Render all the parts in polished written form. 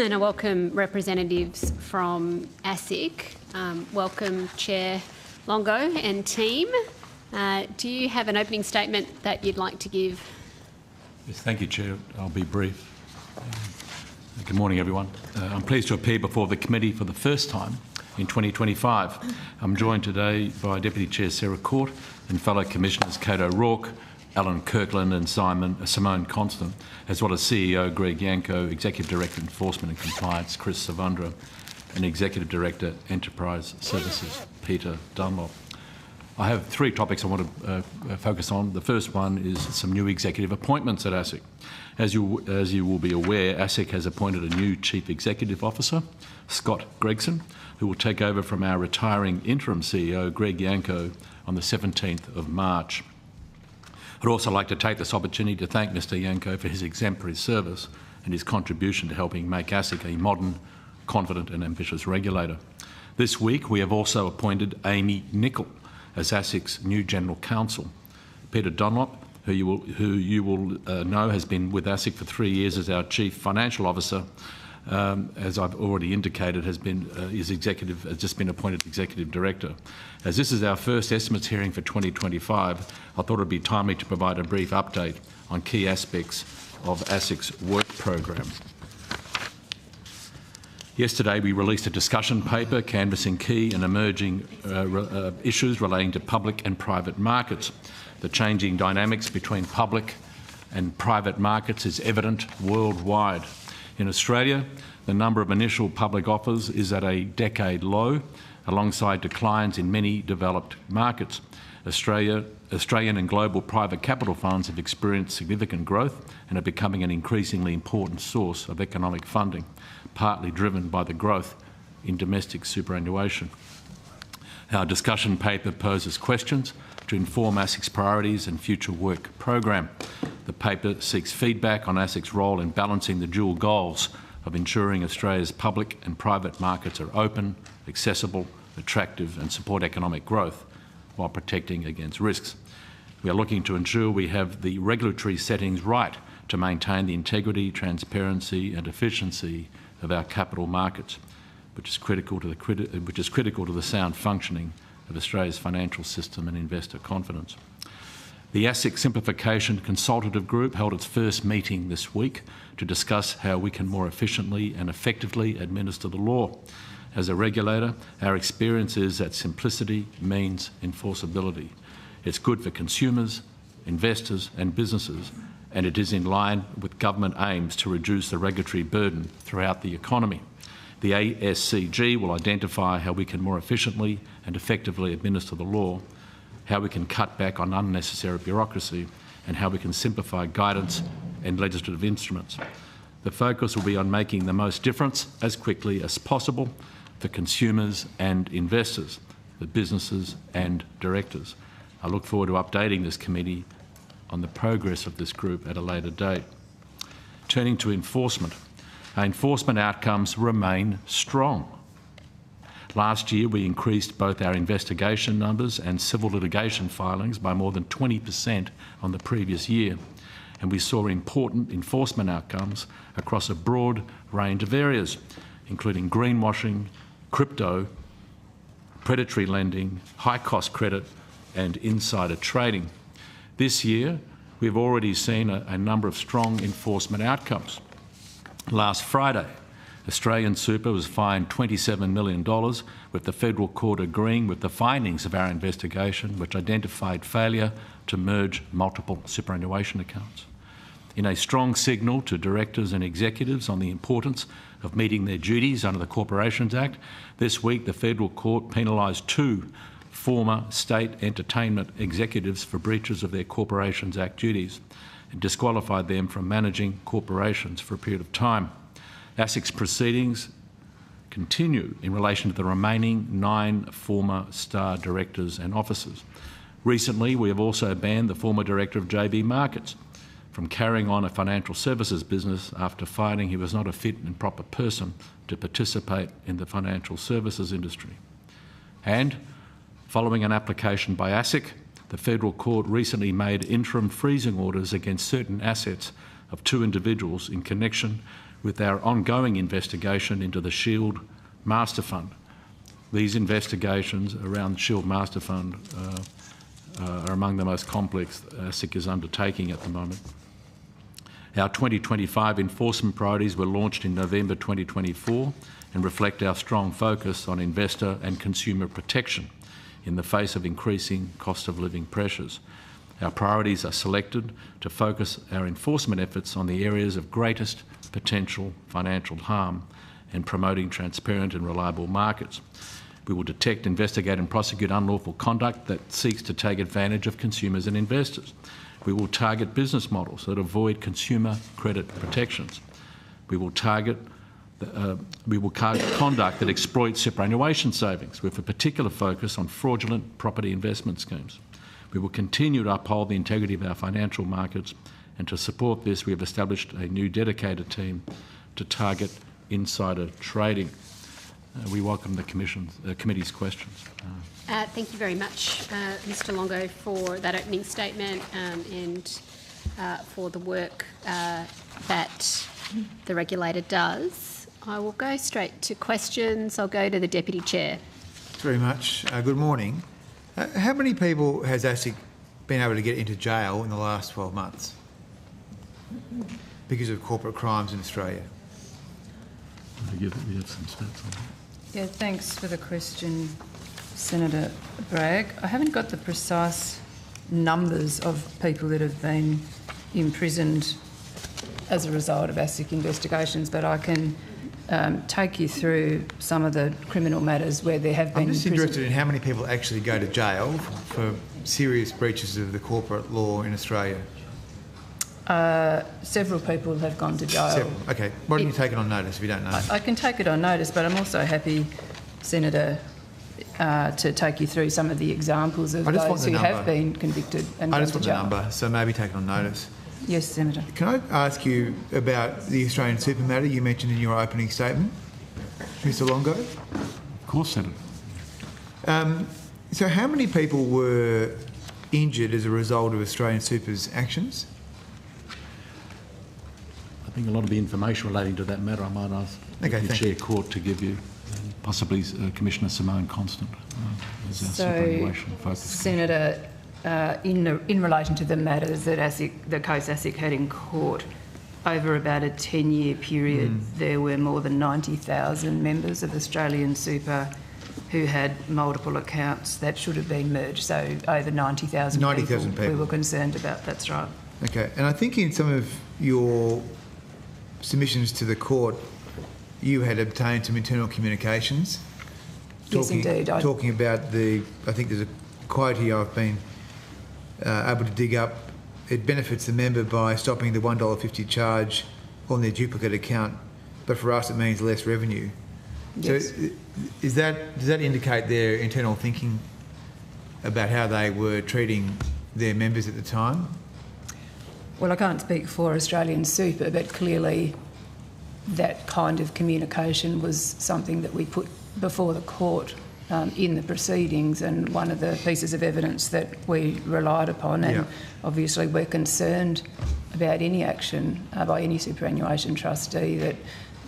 and I welcome representatives from Asic. Welcome Chair Longo and team. Do you have an opening statement that you'd like to give? Yes, thank you, Chair. I'll be brief. Good morning, everyone. I'm pleased to appear before the committee for the first time in 2025. I'm joined today by Deputy Chair Sarah Court and fellow Commissioners Kate O'Rourke, Alan Kirkland and Simone Constant, as well as CEO Greg Yanko, Executive Director Enforcement and Compliance Chris Savundra, and Executive Director Enterprise Services Peter Dunlop. I have three topics I want to focus on. The first one is some new executive appointments at Asic. As you will be aware, Asic has appointed a new Chief Executive Officer, Scott Gregson, who will take over from our retiring interim CEO, Greg Yanko, on the 17th of March. I'd also like to take this opportunity to thank Mr Yanko for his exemplary service and his contribution to helping make Asic a modern, confident and ambitious regulator. This week we have also appointed Amy Nicol as Asic's new General Counsel. Peter Dunlop, who you will know has been with Asic for 3 years as our Chief Financial Officer, as I've already indicated, has just been appointed Executive Director. As this is our first estimates hearing for 2025, I thought it would be timely to provide a brief update on key aspects of Asic's work program. Yesterday we released a discussion paper canvassing key and emerging issues relating to public and private markets. The changing dynamics between public and private markets is evident worldwide. In Australia, the number of initial public offers is at a decade low, alongside declines in many developed markets. Australian and global private capital funds have experienced significant growth and are becoming an increasingly important source of economic funding, partly driven by the growth in domestic superannuation. Our discussion paper poses questions to inform Asic's priorities and future work program. The paper seeks feedback on Asic's role in balancing the dual goals of ensuring Australia's public and private markets are open, accessible, attractive and support economic growth while protecting against risks. We are looking to ensure we have the regulatory settings right to maintain the integrity, transparency and efficiency of our capital markets, which is critical to the sound functioning of Australia's financial system and investor confidence. The Asic Simplification Consultative Group held its first meeting this week to discuss how we can more efficiently and effectively administer the law. As a regulator, our experience is that simplicity means enforceability. It's good for consumers, investors and businesses, and it is in line with government aims to reduce the regulatory burden throughout the economy. The ASCG will identify how we can more efficiently and effectively administer the law, how we can cut back on unnecessary bureaucracy, and how we can simplify guidance and legislative instruments. The focus will be on making the most difference as quickly as possible for consumers and investors, for businesses and directors. I look forward to updating this committee on the progress of this group at a later date. Turning to enforcement. Our enforcement outcomes remain strong. Last year, we increased both our investigation numbers and civil litigation filings by more than 20% on the previous year, and we saw important enforcement outcomes across a broad range of areas, including greenwashing, crypto, predatory lending, high-cost credit and insider trading. This year, we've already seen a number of strong enforcement outcomes. Last Friday, Australian Super was fined $27 million, with the Federal Court agreeing with the findings of our investigation, which identified failure to merge multiple superannuation accounts. In a strong signal to directors and executives on the importance of meeting their duties under the Corporations Act, this week the Federal Court penalised 2 former state entertainment executives for breaches of their Corporations Act duties and disqualified them from managing corporations for a period of time. Asic's proceedings continue in relation to the remaining 9 former Star directors and officers. Recently, we have also banned the former director of JB Markets from carrying on a financial services business after finding he was not a fit and proper person to participate in the financial services industry. And following an application by Asic, the Federal Court recently made interim freezing orders against certain assets of 2 individuals in connection with our ongoing investigation into the Shield Master Fund. These investigations around the Shield Master Fund are among the most complex ASIC is undertaking at the moment. Our 2025 enforcement priorities were launched in November 2024 and reflect our strong focus on investor and consumer protection in the face of increasing cost of living pressures. Our priorities are selected to focus our enforcement efforts on the areas of greatest potential financial harm and promoting transparent and reliable markets. We will detect, investigate and prosecute unlawful conduct that seeks to take advantage of consumers and investors. We will target business models that avoid consumer credit protections. We will target conduct that exploits superannuation savings with a particular focus on fraudulent property investment schemes. We will continue to uphold the integrity of our financial markets, and to support this we have established a new dedicated team to target insider trading. We welcome the committee's questions. Thank you very much, Mr Longo, for that opening statement and for the work that the regulator does. I will go straight to questions. I'll go to the Deputy Chair. Thanks very much. Good morning. How many people has ASIC been able to get into jail in the last 12 months because of corporate crimes in Australia? We have some stats on that. Yeah, thanks for the question, Senator Bragg. I haven't got the precise numbers of people that have been imprisoned as a result of ASIC investigations, but I can take you through some of the criminal matters where there have been. I'm just interested in how many people actually go to jail for serious breaches of the corporate law in Australia. Several people have gone to jail. Several. Okay. Why don't you take it on notice if you don't know? I can take it on notice, but I'm also happy, Senator, to take you through some of the examples of those who have been convicted and gone to jail. I just want the number, so maybe take it on notice. Yes, Senator. Can I ask you about the Australian super matter you mentioned in your opening statement, Mr Longo? Of course, Senator. So how many people were injured as a result of Australian super's actions? I think a lot of the information relating to that matter I might ask the Chair Court to give you, possibly Commissioner Simone Constant as our superannuation focus. Senator, in relation to the matters that the case ASIC had in court, over about a 10-year period, there were more than 90,000 members of Australian Super who had multiple accounts that should have been merged. So over 90,000 people we were concerned about. That's right. Okay, and I think in some of your submissions to the court, you had obtained some internal communications. Yes, indeed. Talking about I think there's a quote here I've been able to dig up. It benefits the member by stopping the $1.50 charge on their duplicate account, but for us it means less revenue. Yes. So does that indicate their internal thinking about how they were treating their members at the time? Well, I can't speak for Australian Super, but clearly that kind of communication was something that we put before the court in the proceedings, and one of the pieces of evidence that we relied upon. And obviously we're concerned about any action by any superannuation trustee that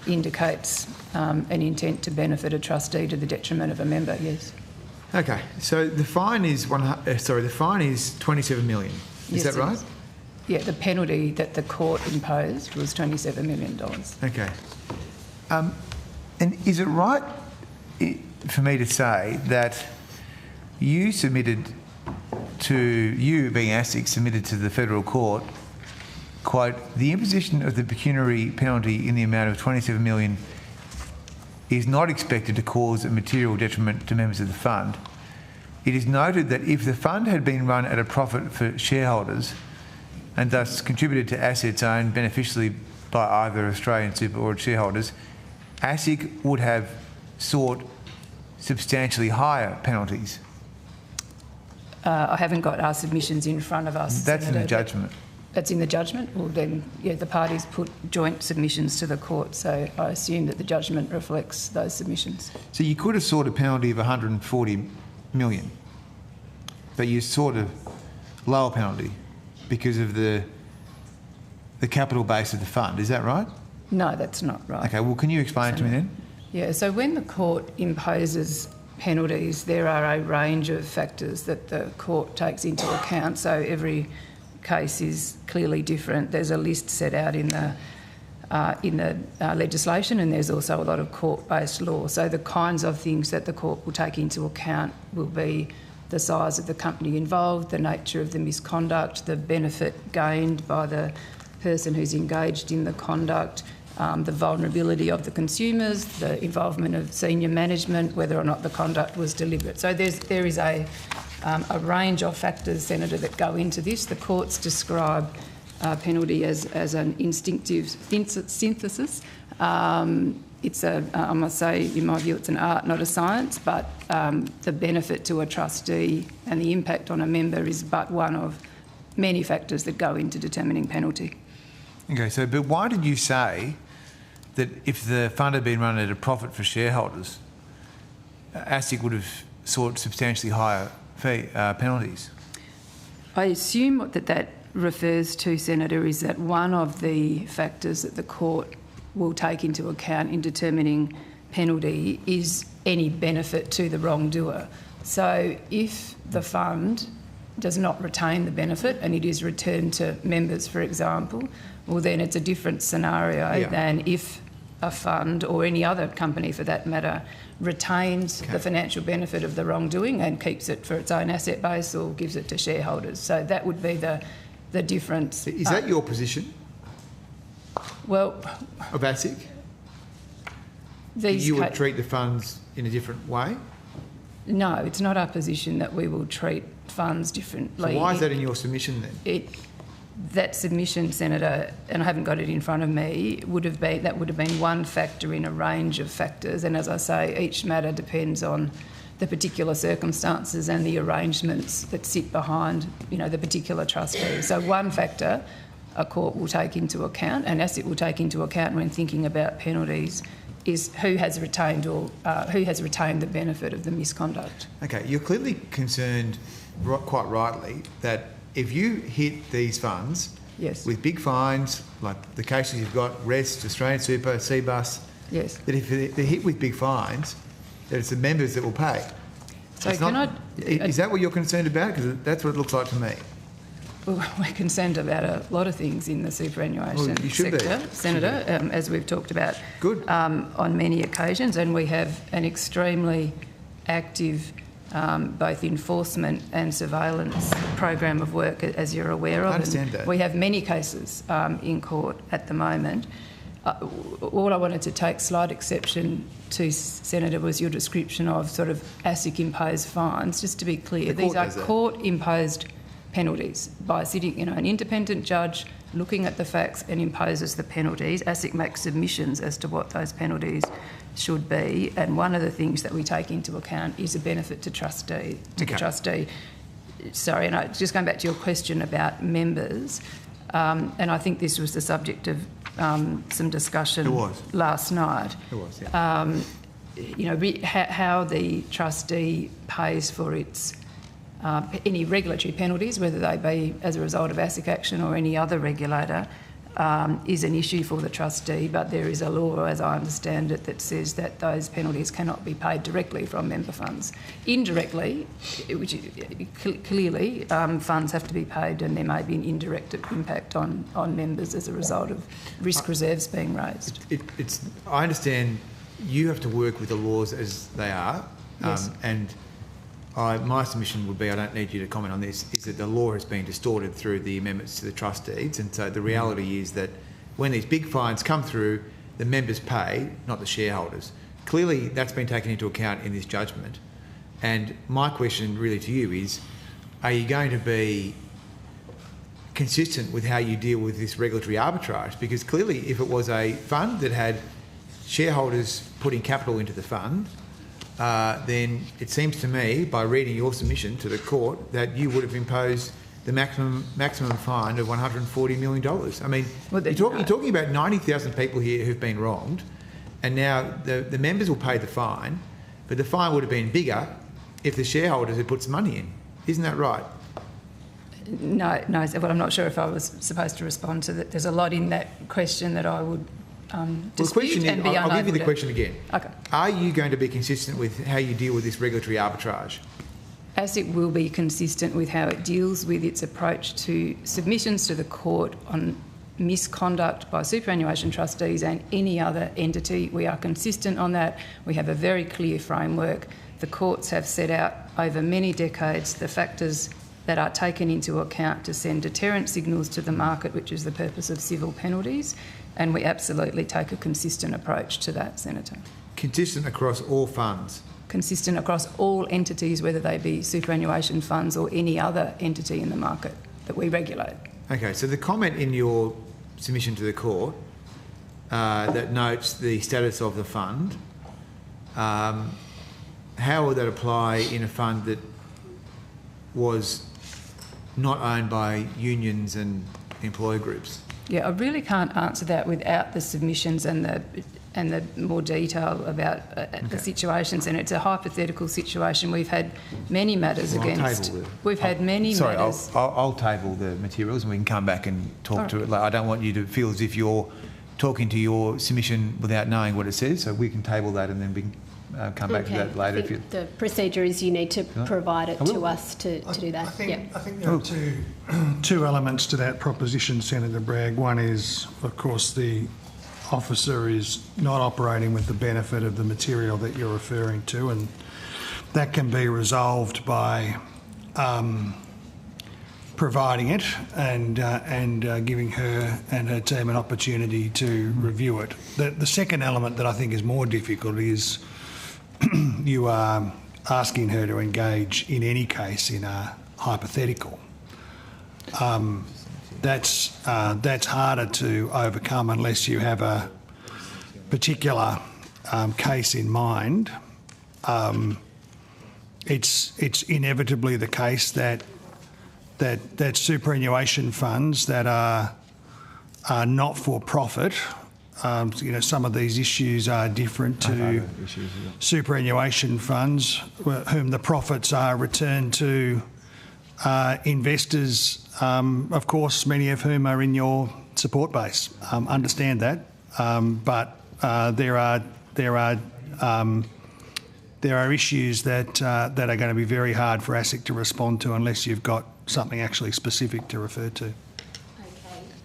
indicates an intent to benefit a trustee to the detriment of a member. Yes. Okay, so the fine is the fine is $27 million. Is that right? Yeah, the penalty that the court imposed was $27 million. Okay. And is it right for me to say that you being ASIC, submitted to the federal court, quote, the imposition of the pecuniary penalty in the amount of $27 million is not expected to cause a material detriment to members of the fund. It is noted that if the fund had been run at a profit for shareholders and thus contributed to assets owned beneficially by either Australian Super or its shareholders, ASIC would have sought substantially higher penalties. I haven't got our submissions in front of us. That's Senator, in the judgment. That's in the judgment? Well then, yeah, the parties put joint submissions to the court, so I assume that the judgment reflects those submissions. So you could have sought a penalty of $140 million, but you sought a lower penalty because of the capital base of the fund. Is that right? No, that's not right. Okay, well, can you explain it to me then? Yeah, so when the court imposes penalties, there are a range of factors that the court takes into account. So every case is clearly different. There's a list set out in the legislation, and there's also a lot of court-based law. So the kinds of things that the court will take into account will be the size of the company involved, the nature of the misconduct, the benefit gained by the person who's engaged in the conduct, the vulnerability of the consumers, the involvement of senior management, whether or not the conduct was deliberate. So there is a range of factors, Senator, that go into this. The courts describe penalty as an instinctive synthesis. I must say, in my view, it's an art, not a science, but the benefit to a trustee and the impact on a member is but one of many factors that go into determining penalty. Okay, so but why did you say that if the fund had been run at a profit for shareholders, ASIC would have sought substantially higher penalties? I assume what that refers to, Senator, is that one of the factors that the court will take into account in determining penalty is any benefit to the wrongdoer. So if the fund does not retain the benefit and it is returned to members, for example, well, then it's a different scenario than if a fund or any other company for that matter retains the financial benefit of the wrongdoing and keeps it for its own asset base or gives it to shareholders. So that would be the difference. Is that your position? Well, of ASIC? You would treat the funds in a different way? No, it's not our position that we will treat funds differently. So why is that in your submission then? That submission, Senator, and I haven't got it in front of me, would have been one factor in a range of factors. And as I say, each matter depends on the particular circumstances and the arrangements that sit behind, the particular trustee. So one factor a court will take into account, and ASIC will take into account when thinking about penalties, is who has retained the benefit of the misconduct. Okay, you're clearly concerned, quite rightly, that if you hit these funds with big fines, like the cases you've got, REST, Australian Super, CBUS, that if they're hit with big fines, that it's the members that will pay. So is that what you're concerned about? Because that's what it looks like to me. Well, we're concerned about a lot of things in the superannuation sector, Senator, as we've talked about on many occasions, and we have an extremely active both enforcement and surveillance program of work, as you're aware of. I understand that. We have many cases in court at the moment. All I wanted to take slight exception to, Senator, was your description of sort of ASIC-imposed fines. Just to be clear, these are court-imposed penalties by sitting, an independent judge looking at the facts and imposes the penalties. ASIC makes submissions as to what those penalties should be, and one of the things that we take into account is a benefit to the trustee. Sorry, and just going back to your question about members, and I think this was the subject of some discussion last night. It was, yeah. How the trustee pays for its any regulatory penalties, whether they be as a result of ASIC action or any other regulator, is an issue for the trustee, but there is a law, as I understand it, that says that those penalties cannot be paid directly from member funds. Indirectly, which clearly funds have to be paid, and there may be an indirect impact on members as a result of risk reserves being raised. I understand you have to work with the laws as they are, and my submission would be, I don't need you to comment on this, is that the law has been distorted through the amendments to the trust deeds, and so the reality is that when these big fines come through, the members pay, not the shareholders. Clearly that's been taken into account in this judgment, and my question really to you is, are you going to be consistent with how you deal with this regulatory arbitrage? Because clearly if it was a fund that had shareholders putting capital into the fund, then it seems to me, by reading your submission to the court, that you would have imposed the maximum fine of $140 million. I mean, you're talking about 90,000 people here who've been wronged, and now the members will pay the fine, but the fine would have been bigger if the shareholders had put some money in. Isn't that right? No. Well, I'm not sure if I was supposed to respond to that. There's a lot in that question that I would dispute and be unable I'll give you the to- question again. Okay. Are you going to be consistent with how you deal with this regulatory arbitrage? ASIC will be consistent with how it deals with its approach to submissions to the court on misconduct by superannuation trustees and any other entity. We are consistent on that. We have a very clear framework. The courts have set out over many decades the factors that are taken into account to send deterrent signals to the market, which is the purpose of civil penalties, and we absolutely take a consistent approach to that, Senator. Consistent across all funds? Consistent across all entities, whether they be superannuation funds or any other entity in the market that we regulate. Okay, so the comment in your submission to the court that notes the status of the fund, how would that apply in a fund that was not owned by unions and employer groups? Yeah, I really can't answer that without the submissions and the more detail about the situations, and it's a hypothetical situation. We've had many matters against. We've had many matters. I'll table the materials and we can come back and talk to it. Like, I don't want you to feel as if you're talking to your submission without knowing what it says, so we can table that and then we can come back to that later. I think the procedure is you need to provide it to us to do that. I think there are two elements to that proposition, Senator Bragg. One is, of course, the officer is not operating with the benefit of the material that you're referring to, and that can be resolved by providing it and giving her and her team an opportunity to review it. The second element that I think is more difficult is you are asking her to engage in any case in a hypothetical. That's harder to overcome unless you have a particular case in mind. It's inevitably the case that superannuation funds that are not for profit. Some of these issues are different to superannuation funds, whom the profits are returned to investors, of course, many of whom are in your support base. Understand that, but there are issues that are going to be very hard for ASIC to respond to unless you've got something actually specific to refer to.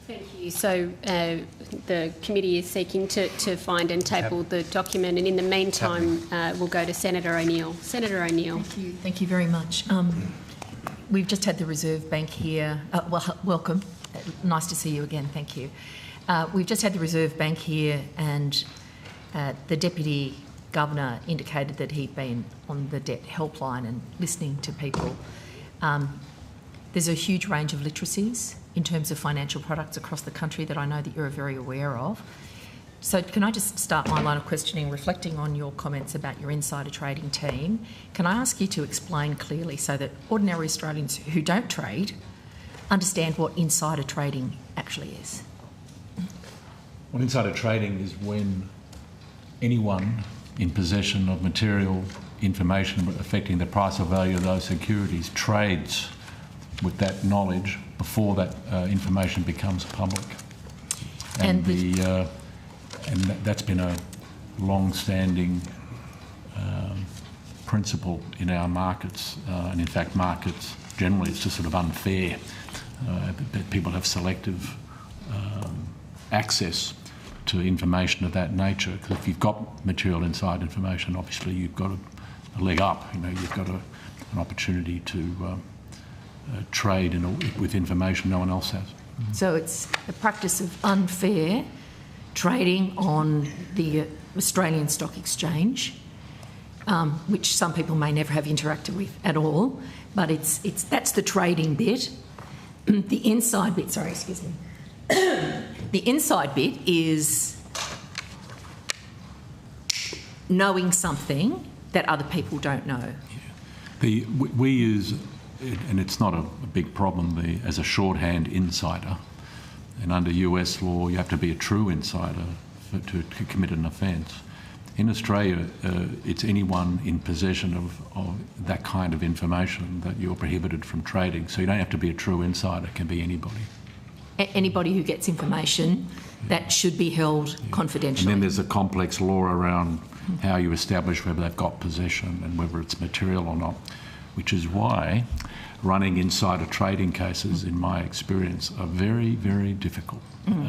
Thank you. So the committee is seeking to find and table the document, and in the meantime, we'll go to Senator O'Neill. Senator O'Neill. Thank you very much. We've just had the Reserve Bank here. Welcome. Nice to see you again. Thank you. We've just had the Reserve Bank here, and the Deputy Governor indicated that he'd been on the debt helpline and listening to people. There's a huge range of literacies in terms of financial products across the country that I know that you're very aware of. So can I just start my line of questioning reflecting on your comments about your insider trading team? Can I ask you to explain clearly so that ordinary Australians who don't trade understand what insider trading actually is? Well, insider trading is when anyone in possession of material information affecting the price or value of those securities trades with that knowledge before that information becomes public. And that's been a long-standing principle in our markets, and in fact markets generally it's just sort of unfair that people have selective access to information of that nature, because if you've got material inside information, obviously you've got a leg up, you've got an opportunity to trade with information no one else has. So it's a practice of unfair trading on the Australian Stock Exchange, which some people may never have interacted with at all, but that's the trading bit. The inside bit, the inside bit is knowing something that other people don't know. We use, and it's not a big problem, as a shorthand insider. And under US law, you have to be a true insider to commit an offence. In Australia, it's anyone in possession of that kind of information that you're prohibited from trading. So you don't have to be a true insider, it can be anybody. Anybody who gets information, that should be held confidentially. And then there's a complex law around how you establish whether they've got possession and whether it's material or not, which is why running insider trading cases, in my experience, are very, very difficult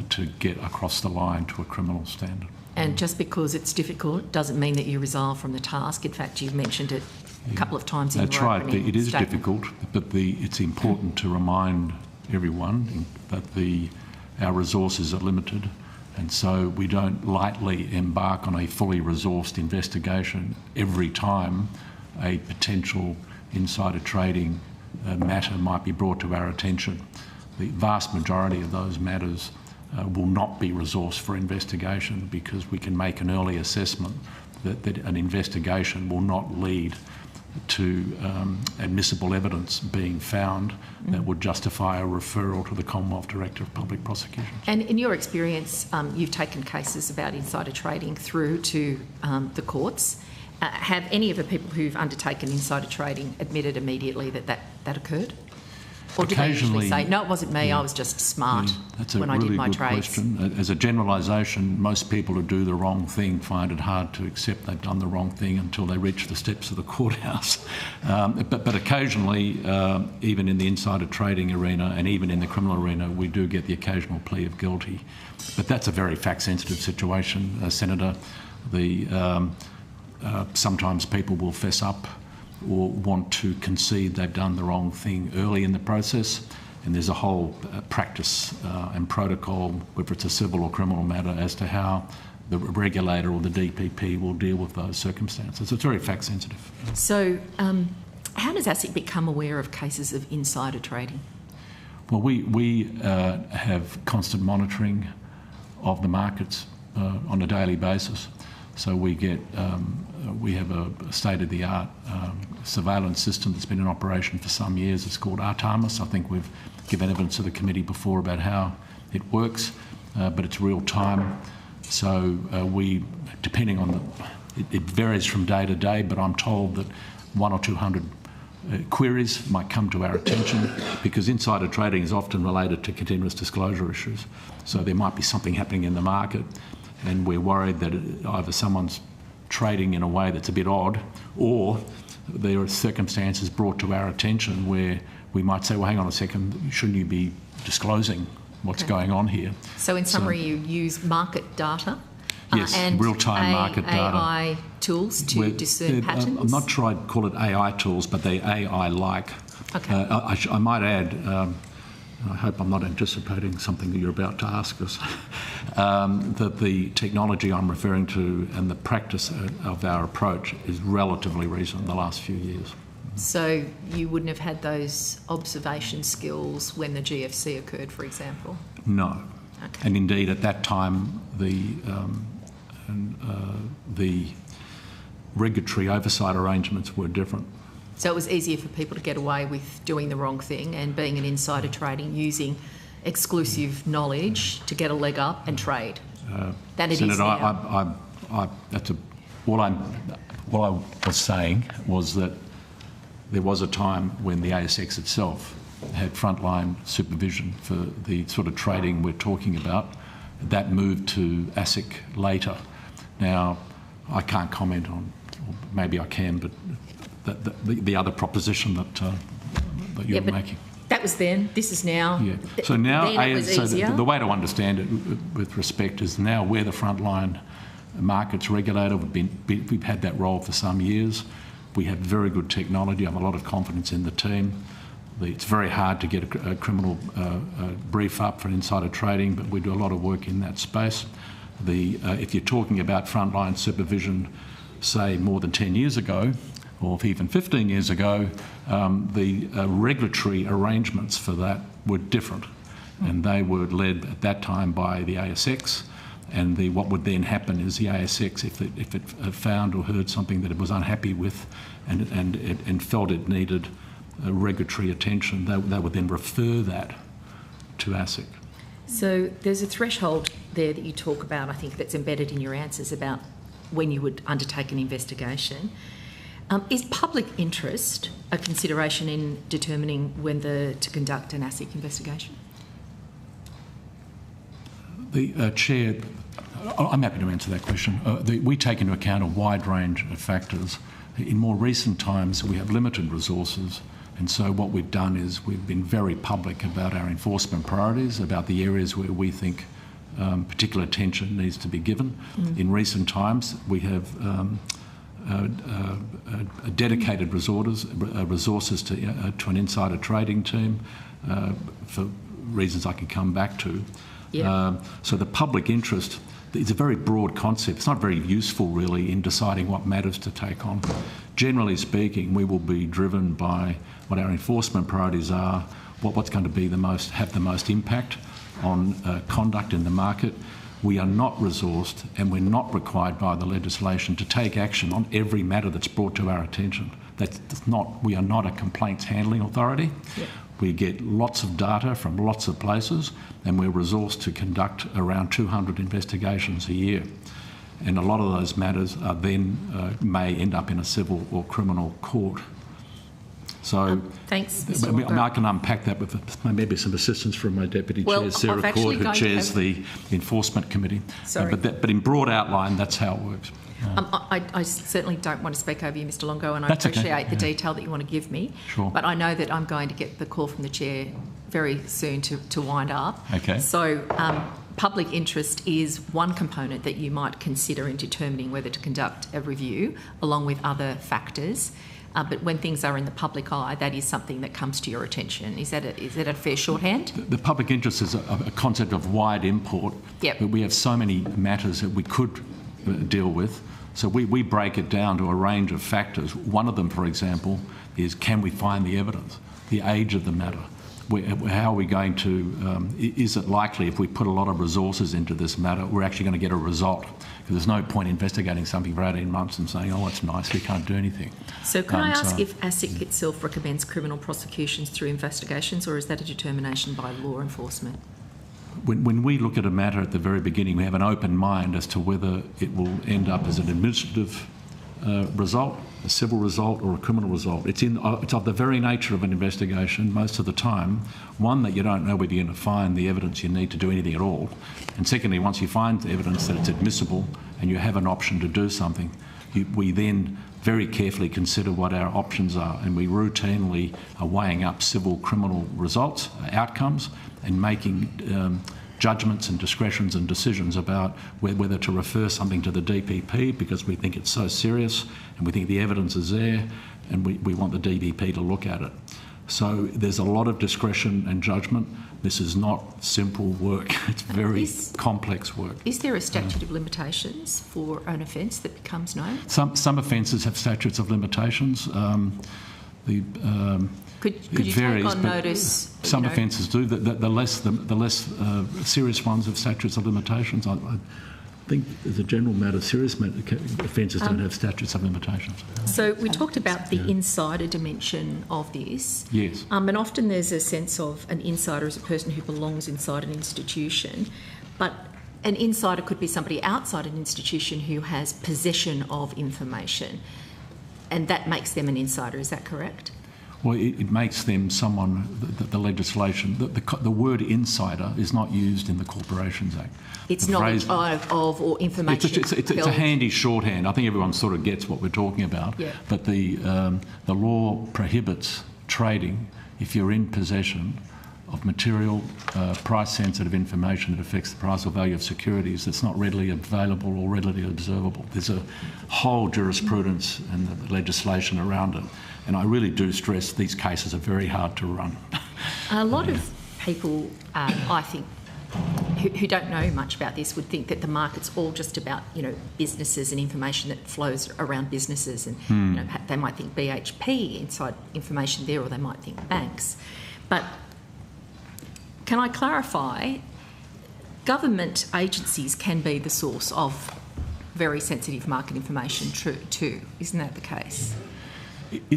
to get across the line to a criminal standard. And just because it's difficult doesn't mean that you resign from the task. In fact, you've mentioned it a couple of times in your opening It is statement. difficult, but it's important to remind everyone that our resources are limited, and so we don't lightly embark on a fully resourced investigation every time a potential insider trading matter might be brought to our attention. The vast majority of those matters will not be resourced for investigation because we can make an early assessment that an investigation will not lead to admissible evidence being found that would justify a referral to the Commonwealth Director of Public Prosecutions. And in your experience, you've taken cases about insider trading through to the courts. Have any of the people who've undertaken insider trading admitted immediately that occurred? Or did they usually say, no, it wasn't me, I was just smart when I did my trades? That's a really good question. As a generalisation, most people who do the wrong thing find it hard to accept they've done the wrong thing until they reach the steps of the courthouse. But occasionally, even in the insider trading arena and even in the criminal arena, we do get the occasional plea of guilty. But that's a very fact-sensitive situation, Senator. Sometimes people will fess up or want to concede they've done the wrong thing early in the process, and there's a whole practice and protocol, whether it's a civil or criminal matter, as to how the regulator or the DPP will deal with those circumstances. It's very fact sensitive. So how does ASIC become aware of cases of insider trading? Well, we have constant monitoring of the markets on a daily basis. So we have a state-of-the-art surveillance system that's been in operation for some years. It's called Artemis. I think we've given evidence to the committee before about how it works, but it's real time. So depending on it varies from day to day, but I'm told that 100 or 200 queries might come to our attention because insider trading is often related to continuous disclosure issues. So there might be something happening in the market, and we're worried that either someone's trading in a way that's a bit odd, or there are circumstances brought to our attention where we might say, well, hang on a second, shouldn't you be disclosing what's going on here? So in summary, you use market data yes, and real-time market data. AI tools to discern patterns? I'm not sure I'd call it AI tools, but they're AI-like. Okay. I might add, I hope I'm not anticipating something that you're about to ask us, that the technology I'm referring to and the practice of our approach is relatively recent in the last few years. So you wouldn't have had those observation skills when the GFC occurred, for example? No. Okay. And indeed, at that time, the regulatory oversight arrangements were different. So it was easier for people to get away with doing the wrong thing and being an insider trading, using exclusive knowledge to get a leg up and trade than it is now. What I was saying was that there was a time when the ASX itself had frontline supervision for the sort of trading we're talking about. That moved to ASIC later. Now, I can't comment on, or maybe I can, but the other proposition that you're making. That was then. This is now. Yeah. So now, the way to understand it, with respect, is now we're the frontline markets regulator. We've had that role for some years. We have very good technology. I have a lot of confidence in the team. It's very hard to get a criminal brief up for insider trading, but we do a lot of work in that space. If you're talking about frontline supervision, say more than 10 years ago, or even 15 years ago, the regulatory arrangements for that were different. And they were led at that time by the ASX. And what would then happen is the ASX, if it found or heard something that it was unhappy with and felt it needed regulatory attention, they would then refer that to ASIC. So there's a threshold there that you talk about, I think, that's embedded in your answers about when you would undertake an investigation. Is public interest a consideration in determining when to conduct an ASIC investigation? The Chair, I'm happy to answer that question. We take into account a wide range of factors. In more recent times, we have limited resources, and so what we've done is we've been very public about our enforcement priorities, about the areas where we think particular attention needs to be given. In recent times, we have dedicated resources to an insider trading team for reasons I can come back to. So the public interest is a very broad concept. It's not very useful really in deciding what matters to take on. Generally speaking, we will be driven by what our enforcement priorities are, what's going to be have the most impact on conduct in the market. We are not resourced and we're not required by the legislation to take action on every matter that's brought to our attention. We are not a complaints handling authority. We get lots of data from lots of places, and we're resourced to conduct around 200 investigations a year. And a lot of those matters are then may end up in a civil or criminal court. So thanks, Mr. I can unpack that with maybe some assistance from my Deputy Chair, Sarah Court, who chairs the Enforcement Committee. But in broad outline, that's how it works. I certainly don't want to speak over you, Mr. Longo, and I That's appreciate the detail that you want to give me. Sure. But I know that I'm going to get the call from the Chair very soon to wind up. Okay. So public interest is one component that you might consider in determining whether to conduct a review, along with other factors. But when things are in the public eye, that is something that comes to your attention. Is that a fair shorthand? The public interest is a concept of wide import. Yep. But we have so many matters that we could deal with. So we break it down to a range of factors. One of them, for example, is can we find the evidence, the age of the matter? How are we going to, is it likely if we put a lot of resources into this matter, we're actually going to get a result? Because there's no point investigating something for 18 months and saying, oh, it's nice, we can't do anything. So can I ask if ASIC itself recommends criminal prosecutions through investigations, or is that a determination by law enforcement? When we look at a matter at the very beginning, we have an open mind as to whether it will end up as an administrative result, a civil result or a criminal result. It's of the very nature of an investigation most of the time. One, that you don't know whether you're going to find the evidence you need to do anything at all. And secondly, once you find evidence that it's admissible and you have an option to do something, we then very carefully consider what our options are, and we routinely are weighing up civil criminal results, outcomes, and making judgments and discretions and decisions about whether to refer something to the DPP because we think it's so serious and we think the evidence is there and we want the DPP to look at it. So there's a lot of discretion and judgment. This is not simple work. It's very complex work. Is there a statute of limitations for an offence that becomes known? Some offences have statutes of limitations. Could you take on notice? Some offences do. The less serious ones have statutes of limitations. I think, as a general matter, serious offences don't have statutes of limitations. So we talked about the insider dimension of this. Yes. And often there's a sense of an insider as a person who belongs inside an institution, but an insider could be somebody outside an institution who has possession of information, and that makes them an insider. Is that correct? Well, it makes them someone, the legislation, the word insider is not used in the Corporations Act. It's knowledge of or information. It's a handy shorthand. I think everyone sort of gets what we're talking about. Yeah. But the law prohibits trading if you're in possession of material, price-sensitive information that affects the price or value of securities that's not readily available or readily observable. There's a whole jurisprudence and the legislation around it. And I really do stress these cases are very hard to run. A lot of people, I think, who don't know much about this would think that the market's all just about, businesses and information that flows around businesses. And, they might think BHP inside information there, or they might think banks. But can I clarify, government agencies can be the source of very sensitive market information too. Isn't that the case?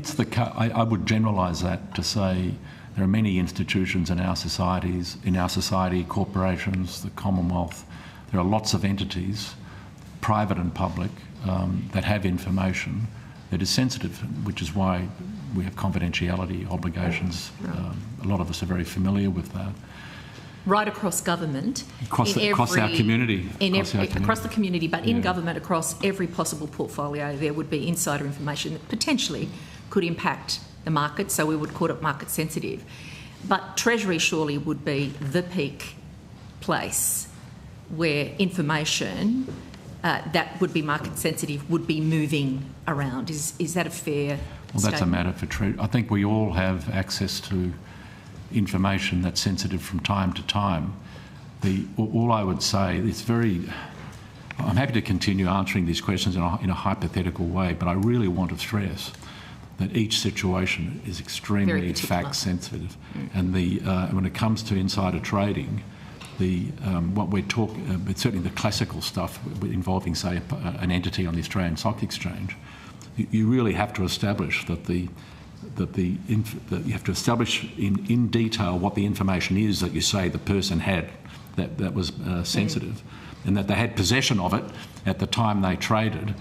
I would generalise that to say there are many institutions in our society, corporations, the Commonwealth. There are lots of entities, private and public, that have information that is sensitive, which is why we have confidentiality obligations. A lot of us are very familiar with that. right across government, Across our community. Across the community, but in government, across every possible portfolio, there would be insider information that potentially could impact the market, so we would call it market sensitive. But Treasury surely would be the peak place where information that would be market sensitive would be moving around. Is that a fair Well, that's a statement? matter for Treasury. I think we all have access to information that's sensitive from time to time. All I would say, I'm happy to continue answering these questions in a hypothetical way, but I really want to stress that each situation is extremely fact sensitive. And when it comes to insider trading, what we're talking, certainly the classical stuff involving, say, an entity on the Australian Stock Exchange, you really have to establish you have to establish in detail what the information is that you say the person had that was sensitive, and that they had possession of it at the time they traded.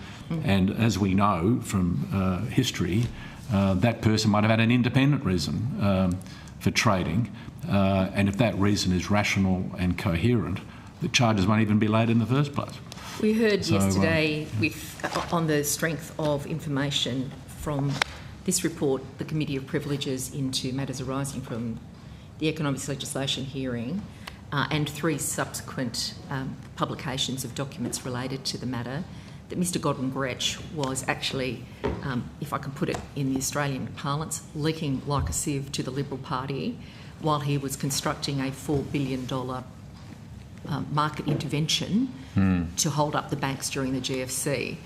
And as we know from history, that person might have had an independent reason for trading, and if that reason is rational and coherent, the charges won't even be laid in the first place. We heard yesterday, on the strength of information from this report, the Committee of Privileges into matters arising from the economics legislation hearing, and 3 subsequent publications of documents related to the matter, that Mr Godwin Gretsch was actually, if I can put it in the Australian parlance, leaking like a sieve to the Liberal Party while he was constructing a $4 billion market intervention to hold up the banks during the GFC.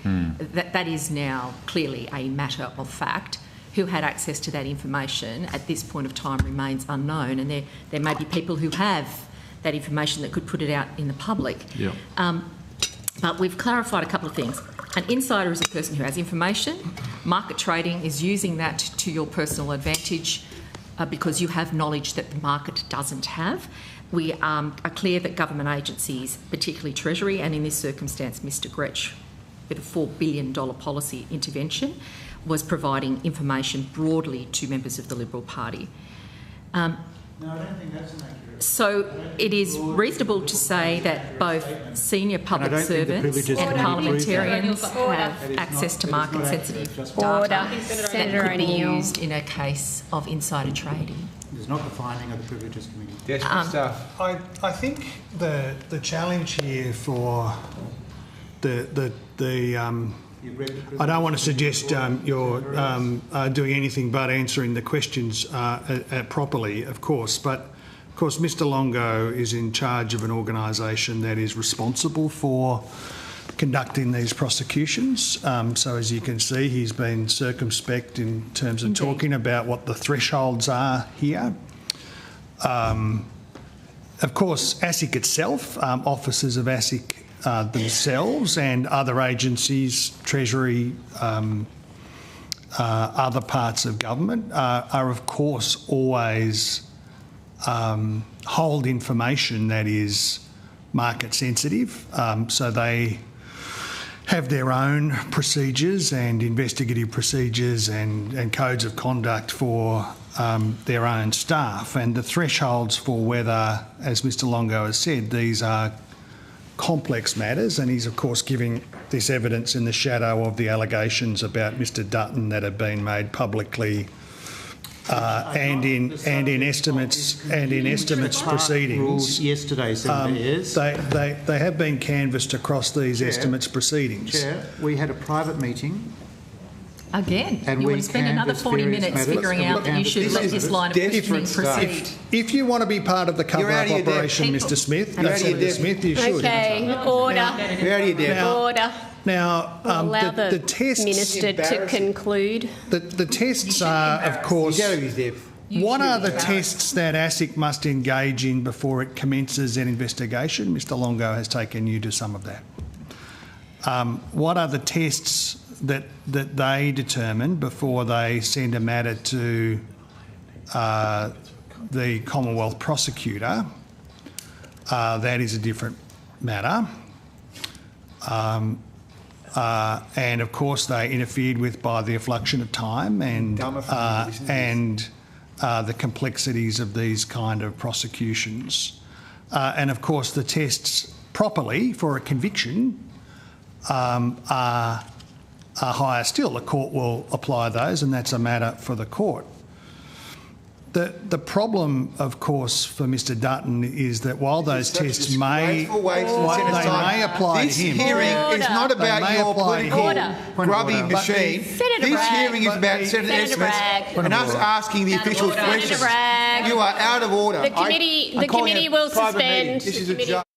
That is now clearly a matter of fact. Who had access to that information at this point of time remains unknown, and there may be people who have that information that could put it out in the public. Yeah. But we've clarified a couple of things. An insider is a person who has information. Market trading is using that to your personal advantage because you have knowledge that the market doesn't have. We are clear that government agencies, particularly Treasury, and in this circumstance Mr Gretsch, with a $4 billion policy intervention, was providing information broadly to members of the Liberal Party. No, I don't think that's an accurate. So it is reasonable to say that both senior public servants and parliamentarians have access to market-sensitive data that could be used in a case of insider trading. It's not the finding of the Privileges Committee. Desperate stuff. I think the challenge here for I don't want to suggest you're doing anything but answering the questions properly, of course, but of course Mr Longo is in charge of an organisation that is responsible for conducting these prosecutions. So as you can see, he's been circumspect in terms of talking about what the thresholds are here. Of course, ASIC itself, officers of ASIC themselves and other agencies, Treasury, other parts of government are of course always hold information that is market sensitive. So they have their own procedures and investigative procedures and codes of conduct for their own staff, and the thresholds for whether, as Mr Longo has said, these are complex matters, and he's of course giving this evidence in the shadow of the allegations about Mr Dutton that have been made publicly and in estimates proceedings. Yesterday, they have been canvassed across these estimates proceedings. Chair, we had a private meeting. Again, and you want to spend another 40 minutes figuring out that you should let this line of questioning proceed. If you want to be part of the cover-up operation, Mr Smith, you should. Okay, order. Order. Now, Allow the tests, Minister to conclude. The tests are, of course, what are the tests that ASIC must engage in before it commences an investigation? Mr Longo has taken you to some of that. What are the tests that they determine before they send a matter to the Commonwealth prosecutor? That is a different matter. And of course they interfered with by the effluxion of time and the complexities of these kind of prosecutions. And of course, the tests properly for a conviction are higher still. The court will apply those, and that's a matter for the court. The problem, of course, for Mr Dutton is that while those tests may apply to him, this hearing is not about your political grubby machine. This hearing is about Senator estimates and us asking the officials questions. You are out of order. The committee will suspend. This is a joke.